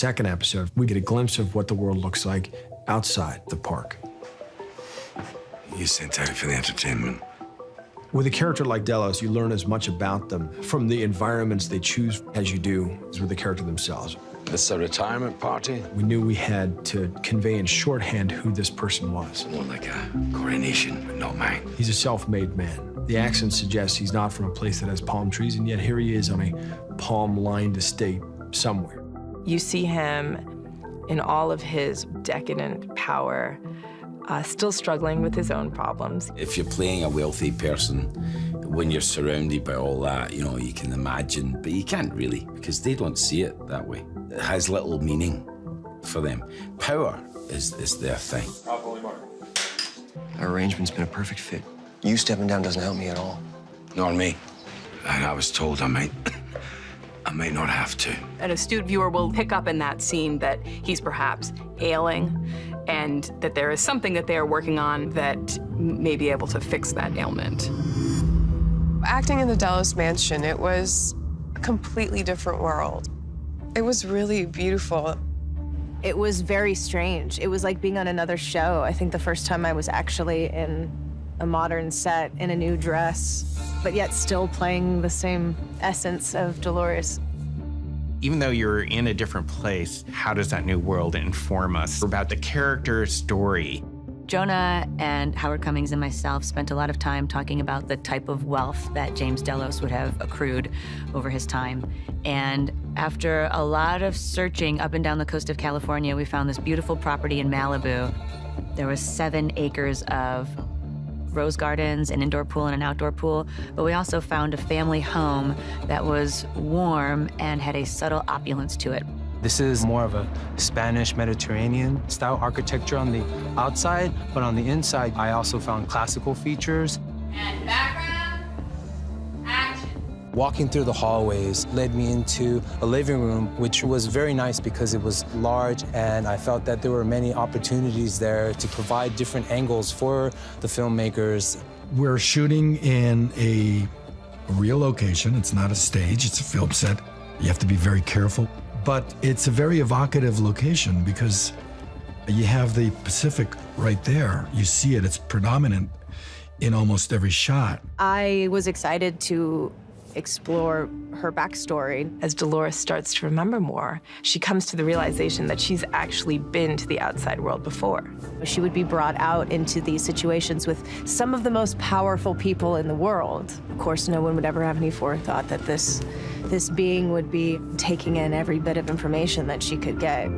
second episode, we get a glimpse of what the world looks like outside the park. You sent out for the entertainment. With a character like Delos, you learn as much about them from the environments they choose as you do as with the character themselves. This a retirement party? We knew we had to convey in shorthand who this person was. More like a coronation, but not mine. He's a self-made man. The accent suggests he's not from a place that has palm trees, and yet here he is on a palm-lined estate somewhere. You see him in all of his decadent power, still struggling with his own problems. If you're playing a wealthy person, when you're surrounded by all that, you know, you can imagine, but you can't really, because they don't see it that way. It has little meaning for them. Power is their thing. Our arrangement's been a perfect fit. You stepping down doesn't help me at all. Nor me. And I was told I might not have to. An astute viewer will pick up in that scene that he's perhaps ailing, and that there is something that they are working on that may be able to fix that ailment. Acting in the Delos mansion, it was a completely different world. It was really beautiful. It was very strange. It was like being on another show. I think the first time I was actually in a modern set in a new dress, but yet still playing the same essence of Dolores. Even though you're in a different place, how does that new world inform us about the character story? Jonah and Howard Cummings and myself spent a lot of time talking about the type of wealth that James Delos would have accrued over his time. And after a lot of searching up and down the coast of California, we found this beautiful property in Malibu. There was 7 acres of rose gardens, an indoor pool and an outdoor pool, but we also found a family home that was warm and had a subtle opulence to it. This is more of a Spanish Mediterranean style architecture on the outside, but on the inside, I also found classical features. And background, action. Walking through the hallways led me into a living room, which was very nice because it was large, and I felt that there were many opportunities there to provide different angles for the filmmakers. We're shooting in a real location. It's not a stage, it's a film set. You have to be very careful. But it's a very evocative location because you have the Pacific right there. You see it, it's predominant in almost every shot. I was excited to explore her backstory. As Dolores starts to remember more, she comes to the realization that she's actually been to the outside world before. She would be brought out into these situations with some of the most powerful people in the world. Of course, no one would ever have any forethought that this being would be taking in every bit of information that she could get.